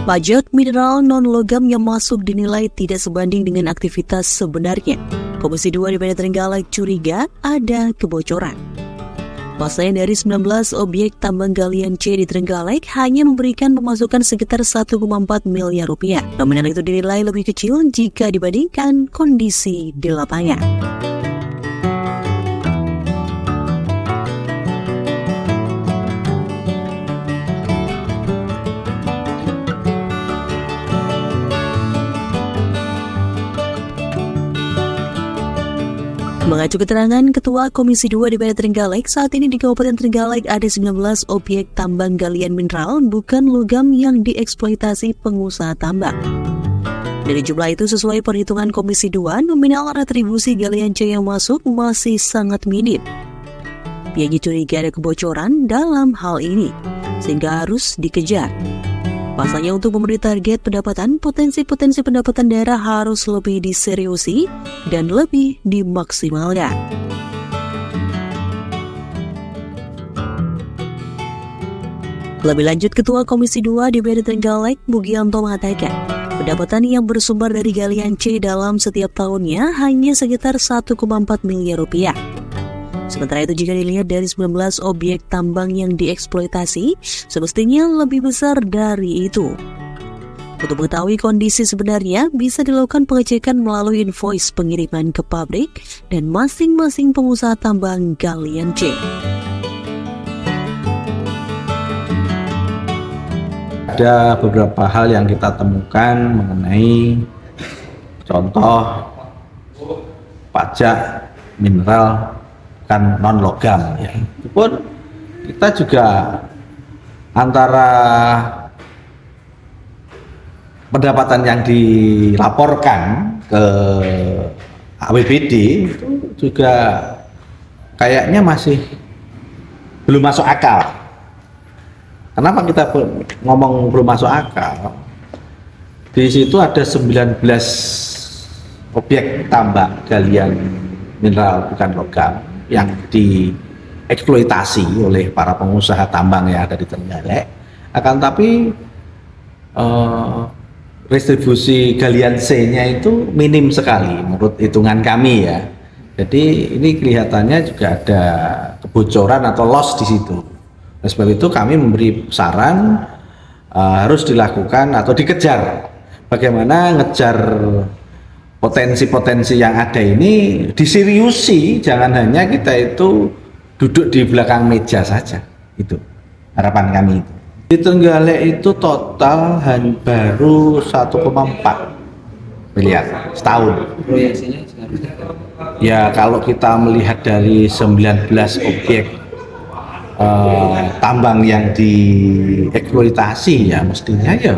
Pajak mineral non-logam yang masuk dinilai tidak sebanding dengan aktivitas sebenarnya. Komisi 2 DPR Trenggalek curiga ada kebocoran. Pasalnya dari 19 objek tambang galian C di Trenggalek hanya memberikan pemasukan sekitar 1,4 miliar rupiah. Nominal itu dinilai lebih kecil jika dibandingkan kondisi di lapangan. Mengacu keterangan Ketua Komisi 2 DPR Trenggalek, saat ini di Kabupaten Trenggalek ada 19 objek tambang galian mineral bukan logam yang dieksploitasi pengusaha tambang. Dari jumlah itu, sesuai perhitungan Komisi 2, nominal retribusi galian C yang masuk masih sangat minim. Pihaknya curiga ada kebocoran dalam hal ini, sehingga harus dikejar. Pasalnya untuk memenuhi target pendapatan, potensi pendapatan daerah harus lebih diseriusi dan lebih dimaksimalkan. Lebih lanjut, Ketua Komisi 2 DPR Trenggalek, Mugianto mengatakan, pendapatan yang bersumber dari galian C dalam setiap tahunnya hanya sekitar 1,4 miliar rupiah. Sementara itu jika dilihat dari 19 objek tambang yang dieksploitasi, semestinya lebih besar dari itu. Untuk mengetahui kondisi sebenarnya, bisa dilakukan pengecekan melalui invoice pengiriman ke pabrik dan masing-masing pengusaha tambang galian C. Ada beberapa hal yang kita temukan mengenai contoh pajak mineral kan non-logam ya. Itu pun kita juga antara pendapatan yang dilaporkan ke APBD itu juga kayaknya masih belum masuk akal. Kenapa kita ngomong belum masuk akal? Di situ ada 19 objek tambang galian mineral bukan logam yang dieksploitasi oleh para pengusaha tambang yang ada di Trenggalek. Akan tapi restribusi galian C-nya itu minim sekali menurut hitungan kami ya. Jadi ini kelihatannya juga ada kebocoran atau loss di situ. Oleh sebab itu kami memberi saran harus dilakukan atau dikejar. Bagaimana ngejar potensi-potensi yang ada ini diseriusi, jangan hanya kita itu duduk di belakang meja saja. Itu harapan kami itu. Di Trenggalek itu total baru 1,4 miliar setahun. Proyeksinya ya kalau kita melihat dari 19 objek tambang yang dieksploitasi ya mestinya ya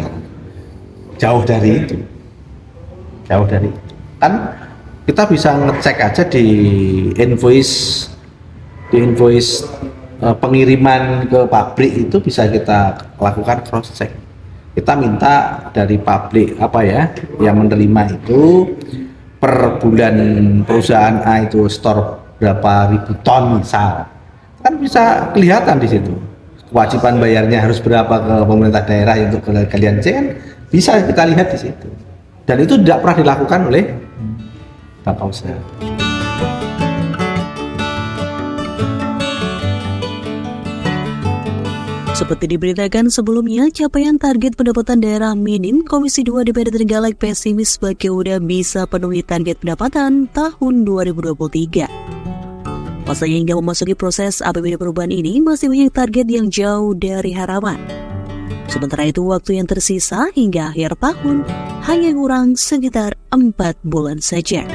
jauh dari itu. Kan kita bisa ngecek aja di invoice pengiriman ke pabrik itu bisa kita lakukan cross check. Kita minta dari pabrik yang menerima itu per bulan perusahaan A itu store berapa ribu ton misal, kan bisa kelihatan di situ. Kewajiban bayarnya harus berapa ke pemerintah daerah untuk galian C kan bisa kita lihat di situ. Dan itu tidak pernah dilakukan oleh Bapak usaha. Seperti diberitakan sebelumnya, capaian target pendapatan daerah minim, Komisi 2 DPR Trenggalek pesimis Bakeuda bisa penuhi target pendapatan tahun 2023. Pasalnya hingga memasuki proses APBD perubahan ini masih banyak target yang jauh dari harapan. Sementara itu waktu yang tersisa hingga akhir tahun hanya kurang sekitar 4 bulan saja.